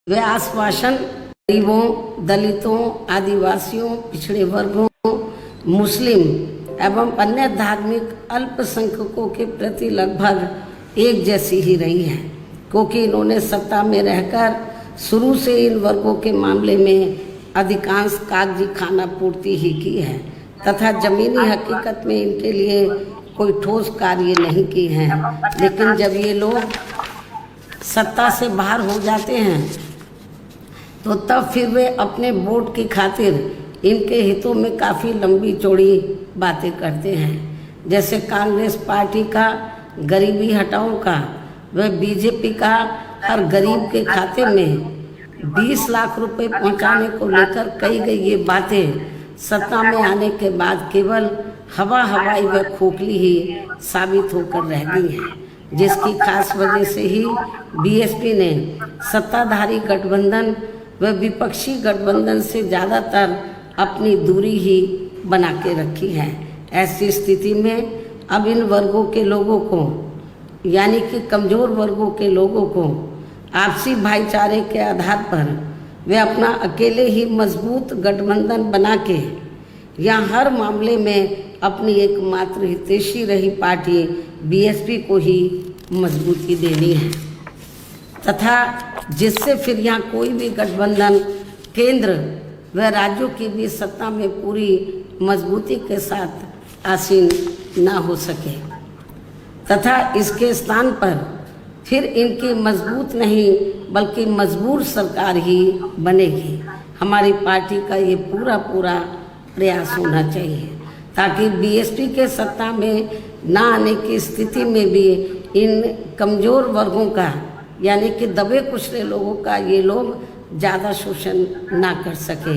वे आश्वासन गरीबों, दलितों, आदिवासियों, पिछड़े वर्गों, मुस्लिम एवं अन्य धार्मिक अल्पसंख्यकों के प्रति लगभग एक जैसी ही रही है, क्योंकि इन्होंने सत्ता में रहकर शुरू से इन वर्गों के मामले में अधिकांश कागजी खाना पूर्ति ही की है तथा जमीनी हकीकत में इनके लिए कोई ठोस कार्य नहीं की है। लेकिन जब ये लोग सत्ता से बाहर हो जाते हैं तो तब फिर वे अपने वोट की खातिर इनके हितों में काफ़ी लंबी चौड़ी बातें करते हैं। जैसे कांग्रेस पार्टी का गरीबी हटाओ का व बीजेपी का हर गरीब के खाते में 20 लाख रुपए पहुंचाने को लेकर कही गई ये बातें सत्ता में आने के बाद केवल हवाई व खोखली ही साबित होकर रह गई हैं, जिसकी खास वजह से ही बीएसपी ने सत्ताधारी गठबंधन व विपक्षी गठबंधन से ज़्यादातर अपनी दूरी ही बना के रखी है। ऐसी स्थिति में अब इन वर्गों के लोगों को यानी कि कमज़ोर वर्गों के लोगों को आपसी भाईचारे के आधार पर वे अपना अकेले ही मजबूत गठबंधन बना के या हर मामले में अपनी एकमात्र हितैषी रही पार्टी बीएसपी को ही मजबूती देनी है तथा जिससे फिर यहाँ कोई भी गठबंधन केंद्र व राज्यों की भी सत्ता में पूरी मजबूती के साथ आसीन ना हो सके तथा इसके स्थान पर फिर इनकी मजबूत नहीं बल्कि मजबूर सरकार ही बनेगी। हमारी पार्टी का ये पूरा प्रयास होना चाहिए ताकि बीएसपी के सत्ता में ना आने की स्थिति में भी इन कमज़ोर वर्गों का यानी कि दबे कुचले लोगों का ये लोग ज़्यादा शोषण ना कर सके।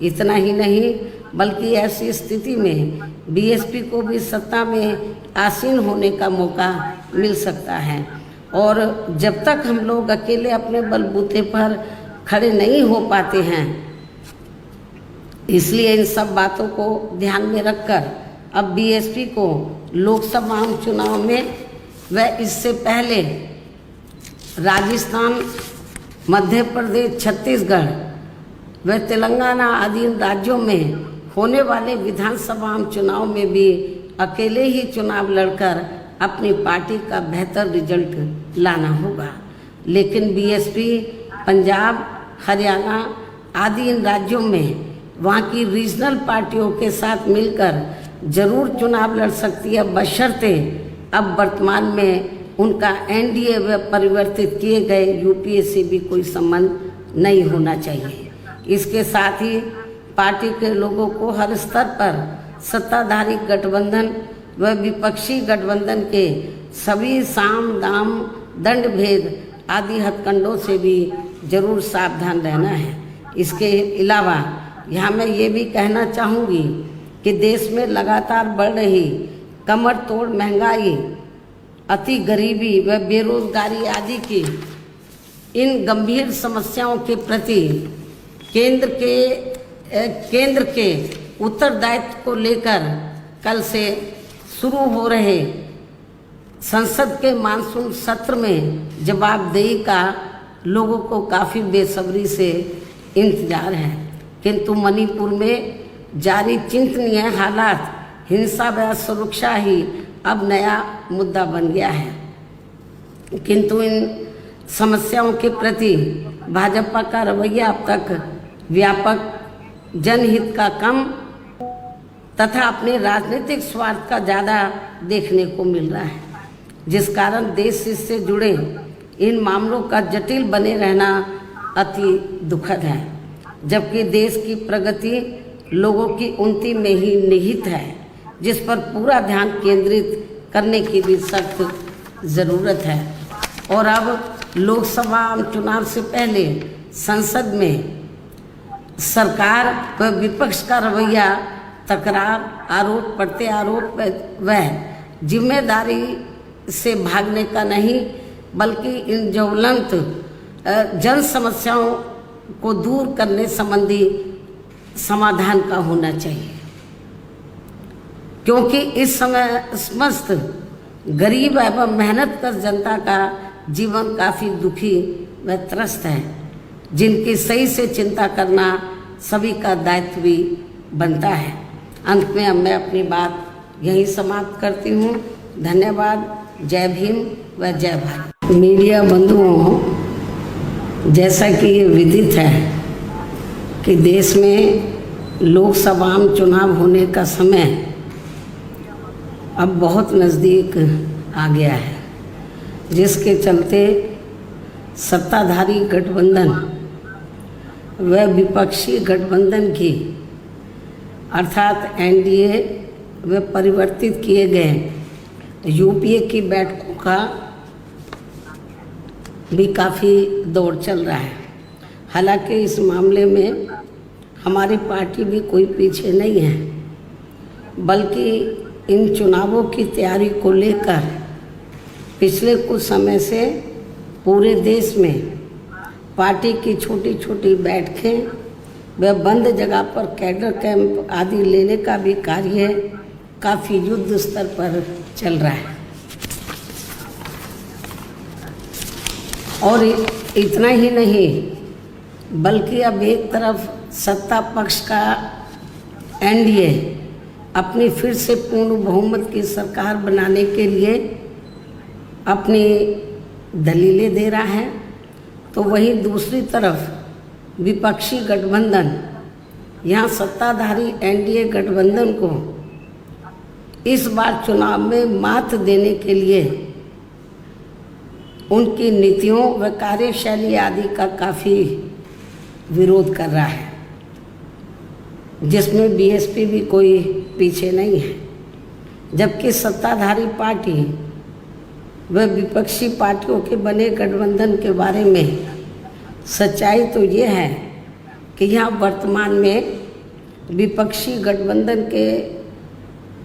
इतना ही नहीं बल्कि ऐसी स्थिति में बीएसपी को भी सत्ता में आसीन होने का मौका मिल सकता है। और जब तक हम लोग अकेले अपने बलबूते पर खड़े नहीं हो पाते हैं, इसलिए इन सब बातों को ध्यान में रखकर अब बीएसपी को लोकसभा चुनाव में व इससे पहले राजस्थान, मध्य प्रदेश, छत्तीसगढ़ व तेलंगाना आदि राज्यों में होने वाले विधानसभा चुनाव में भी अकेले ही चुनाव लड़कर अपनी पार्टी का बेहतर रिजल्ट लाना होगा। लेकिन बीएसपी पंजाब, हरियाणा आदि इन राज्यों में वहाँ की रीजनल पार्टियों के साथ मिलकर जरूर चुनाव लड़ सकती है, बशर्ते अब वर्तमान में उनका एनडीए व परिवर्तित किए गए यूपीए से भी कोई संबंध नहीं होना चाहिए। इसके साथ ही पार्टी के लोगों को हर स्तर पर सत्ताधारी गठबंधन व विपक्षी गठबंधन के सभी साम दाम दंड भेद आदि हथकंडों से भी जरूर सावधान रहना है। इसके अलावा यहाँ मैं ये भी कहना चाहूँगी कि देश में लगातार बढ़ रही कमर तोड़ महंगाई, अति गरीबी व बेरोजगारी आदि की इन गंभीर समस्याओं के प्रति केंद्र के उत्तरदायित्व को लेकर कल से शुरू हो रहे संसद के मानसून सत्र में जवाबदेही का लोगों को काफ़ी बेसब्री से इंतजार है। किंतु मणिपुर में जारी चिंतनीय हालात, हिंसा व सुरक्षा ही अब नया मुद्दा बन गया है। किंतु इन समस्याओं के प्रति भाजपा का रवैया अब तक व्यापक जनहित का कम तथा अपने राजनीतिक स्वार्थ का ज़्यादा देखने को मिल रहा है, जिस कारण देश से जुड़े इन मामलों का जटिल बने रहना अति दुखद है। जबकि देश की प्रगति लोगों की उन्नति में ही निहित है, जिस पर पूरा ध्यान केंद्रित करने की भी सख्त ज़रूरत है। और अब लोकसभा चुनाव से पहले संसद में सरकार व विपक्ष का रवैया तकरार, आरोप प्रत्यारोप व जिम्मेदारी से भागने का नहीं बल्कि इन ज्वलंत जन समस्याओं को दूर करने संबंधी समाधान का होना चाहिए, क्योंकि इस समय समस्त गरीब एवं मेहनत कर जनता का जीवन काफ़ी दुखी व त्रस्त है। जिनकी सही से चिंता करना सभी का दायित्व भी बनता है। अंत में अब मैं अपनी बात यहीं समाप्त करती हूँ। धन्यवाद। जय भीम व जय भारत। मीडिया बंधुओं, जैसा कि ये विदित है कि देश में लोकसभा चुनाव होने का समय अब बहुत नज़दीक आ गया है, जिसके चलते सत्ताधारी गठबंधन व विपक्षी गठबंधन की अर्थात एनडीए व परिवर्तित किए गए यूपीए की बैठकों का भी काफ़ी दौर चल रहा है। हालांकि इस मामले में हमारी पार्टी भी कोई पीछे नहीं है, बल्कि इन चुनावों की तैयारी को लेकर पिछले कुछ समय से पूरे देश में पार्टी की छोटी छोटी बैठकें व बंद जगह पर कैडर कैंप आदि लेने का भी कार्य काफ़ी युद्ध स्तर पर चल रहा है। और इतना ही नहीं, बल्कि अब एक तरफ सत्ता पक्ष का एनडीए अपनी फिर से पूर्ण बहुमत की सरकार बनाने के लिए अपनी दलीलें दे रहा है, तो वहीं दूसरी तरफ विपक्षी गठबंधन यहाँ सत्ताधारी एनडीए गठबंधन को इस बार चुनाव में मात देने के लिए उनकी नीतियों व कार्यशैली आदि का काफ़ी विरोध कर रहा है, जिसमें बीएसपी भी कोई पीछे नहीं है। जबकि सत्ताधारी पार्टी व विपक्षी पार्टियों के बने गठबंधन के बारे में सच्चाई तो ये है कि यहाँ वर्तमान में विपक्षी गठबंधन के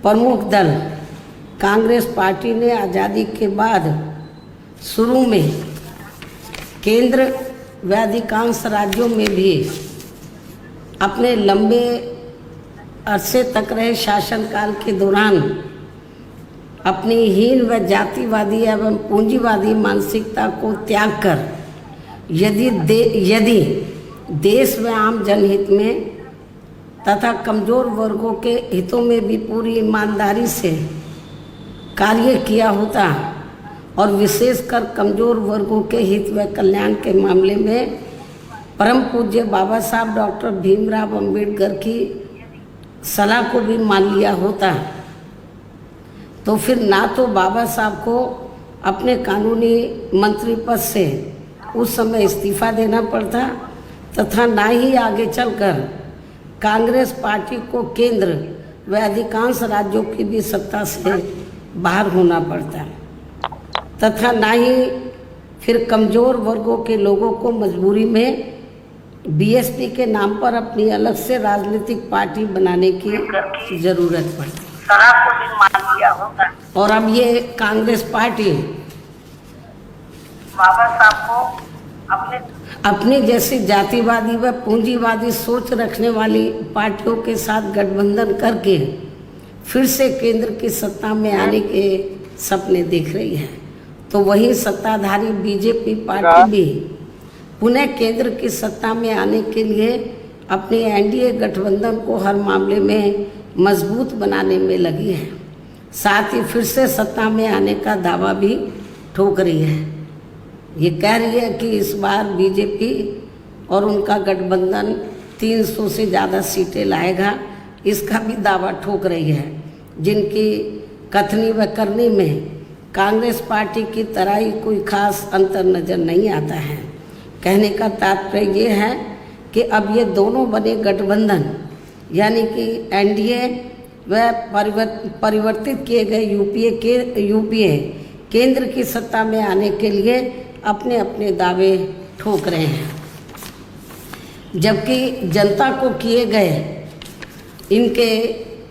प्रमुख दल कांग्रेस पार्टी ने आज़ादी के बाद शुरू में केंद्र व अधिकांश राज्यों में भी अपने लंबे अरसे तक रहे शासनकाल के दौरान अपनी हीन व जातिवादी एवं पूंजीवादी मानसिकता को त्याग कर यदि देश व आम जनहित में तथा कमज़ोर वर्गों के हितों में भी पूरी ईमानदारी से कार्य किया होता और विशेषकर कमज़ोर वर्गों के हित व कल्याण के मामले में परम पूज्य बाबा साहब डॉक्टर भीमराव अंबेडकर की सलाह को भी मान लिया होता, तो फिर ना तो बाबा साहब को अपने कानूनी मंत्री पद से उस समय इस्तीफा देना पड़ता तथा ना ही आगे चलकर कांग्रेस पार्टी को केंद्र व अधिकांश राज्यों की भी सत्ता से बाहर होना पड़ता तथा ना ही फिर कमज़ोर वर्गों के लोगों को मजबूरी में बीएसपी के नाम पर अपनी अलग से राजनीतिक पार्टी बनाने की ज़रूरत पड़ती। को भी मान लिया होगा। और अब ये कांग्रेस पार्टी बाबा साहब को अपने जैसी जातिवादी व पूंजीवादी सोच रखने वाली पार्टियों के साथ गठबंधन करके फिर से केंद्र की सत्ता में आने के सपने देख रही है, तो वही सत्ताधारी बीजेपी पार्टी भी पुनः केंद्र की सत्ता में आने के लिए अपने एनडीए गठबंधन को हर मामले में मजबूत बनाने में लगी है। साथ ही फिर से सत्ता में आने का दावा भी ठोक रही है। ये कह रही है कि इस बार बीजेपी और उनका गठबंधन 300 से ज़्यादा सीटें लाएगा, इसका भी दावा ठोक रही है, जिनकी कथनी व करनी में कांग्रेस पार्टी की तरह ही कोई खास अंतर नज़र नहीं आता है। कहने का तात्पर्य ये है कि अब ये दोनों बने गठबंधन यानी कि एनडीए व परिवर्तित किए गए यूपीए केंद्र की सत्ता में आने के लिए अपने अपने दावे ठोक रहे हैं, जबकि जनता को किए गए इनके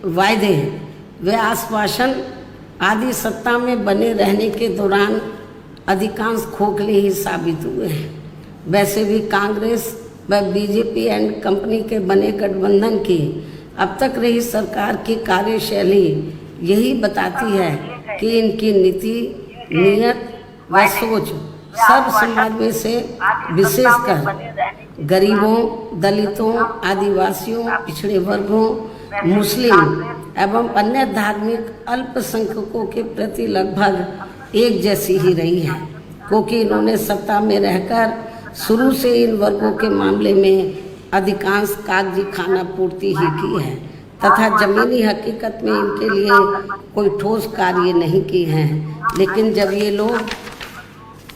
वायदे व आश्वासन आदि सत्ता में बने रहने के दौरान अधिकांश खोखले ही साबित हुए हैं। वैसे भी कांग्रेस व बीजेपी एंड कंपनी के बने गठबंधन की अब तक रही सरकार की कार्यशैली यही बताती है कि इनकी नीति, नियत व सोच सर्व समाज में से विशेषकर गरीबों, दलितों, आदिवासियों, पिछड़े वर्गों, मुस्लिम एवं अन्य धार्मिक अल्पसंख्यकों के प्रति लगभग एक जैसी ही रही है, क्योंकि इन्होंने सत्ता में रहकर शुरू से इन वर्गों के मामले में अधिकांश कागजी खाना पूर्ति ही की है तथा जमीनी हकीकत में इनके लिए कोई ठोस कार्य नहीं किए हैं। लेकिन जब ये लोग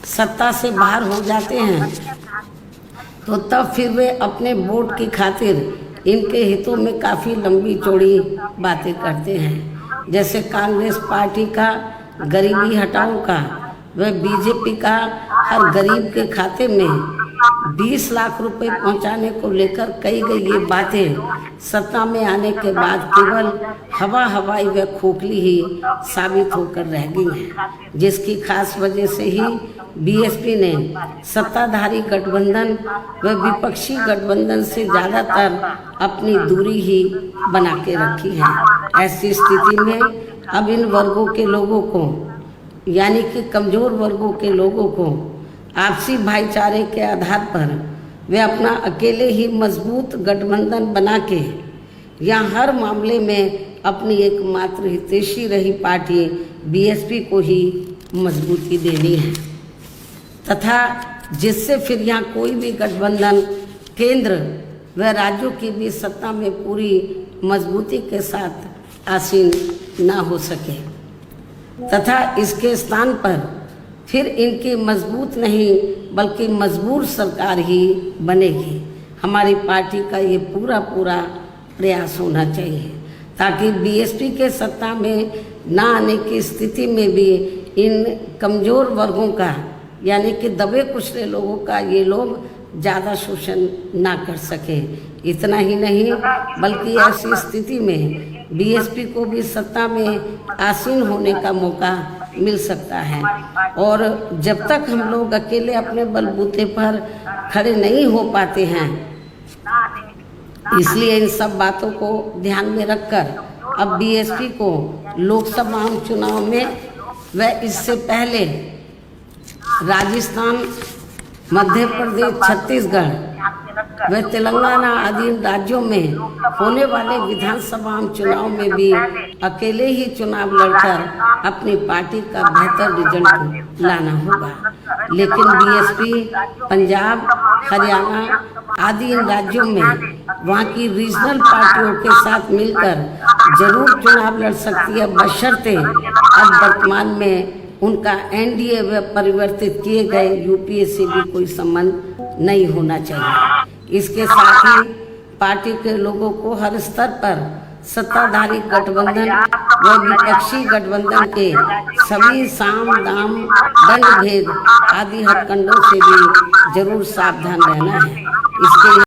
सत्ता से बाहर हो जाते हैं तो तब फिर वे अपने वोट की खातिर इनके हितों में काफ़ी लंबी चौड़ी बातें करते हैं। जैसे कांग्रेस पार्टी का गरीबी हटाओ का व बीजेपी का हर गरीब के खाते में 20 लाख रुपए पहुंचाने को लेकर कही गई ये बातें सत्ता में आने के बाद केवल हवाई व खोखली ही साबित होकर रह गई हैं, जिसकी खास वजह से ही बीएसपी ने सत्ताधारी गठबंधन व विपक्षी गठबंधन से ज़्यादातर अपनी दूरी ही बना के रखी है। ऐसी स्थिति में अब इन वर्गों के लोगों को यानी कि कमज़ोर वर्गों के लोगों को आपसी भाईचारे के आधार पर वे अपना अकेले ही मजबूत गठबंधन बना के या हर मामले में अपनी एकमात्र हितैषी रही पार्टी बीएसपी को ही मजबूती देनी है तथा जिससे फिर यहाँ कोई भी गठबंधन केंद्र व राज्यों की भी सत्ता में पूरी मजबूती के साथ आसीन ना हो सके तथा इसके स्थान पर फिर इनकी मजबूत नहीं बल्कि मजबूर सरकार ही बनेगी। हमारी पार्टी का ये पूरा प्रयास होना चाहिए ताकि बीएसपी के सत्ता में ना आने की स्थिति में भी इन कमज़ोर वर्गों का यानी कि दबे कुचले लोगों का ये लोग ज़्यादा शोषण ना कर सके। इतना ही नहीं बल्कि ऐसी स्थिति में बीएसपी को भी सत्ता में आसीन होने का मौका मिल सकता है। और जब तक हम लोग अकेले अपने बलबूते पर खड़े नहीं हो पाते हैं, इसलिए इन सब बातों को ध्यान में रखकर अब बीएसपी को लोकसभा चुनाव में व इससे पहले राजस्थान, मध्य प्रदेश, छत्तीसगढ़ व तेलंगाना आदि राज्यों में होने वाले विधानसभा चुनाव में भी अकेले ही चुनाव लड़कर अपनी पार्टी का बेहतर रिजल्ट लाना होगा। लेकिन बीएसपी पंजाब, हरियाणा आदि इन राज्यों में वहाँ की रीजनल पार्टियों के साथ मिलकर जरूर चुनाव लड़ सकती है, बशर्ते अब वर्तमान में उनका एनडीए व परिवर्तित किए गए यूपीए से भी कोई संबंध नहीं होना चाहिए। इसके साथ ही पार्टी के लोगों को हर स्तर पर सत्ताधारी गठबंधन व विपक्षी गठबंधन के सभी साम दाम दंड भेद आदि हथकंडों से भी जरूर सावधान रहना है। इसके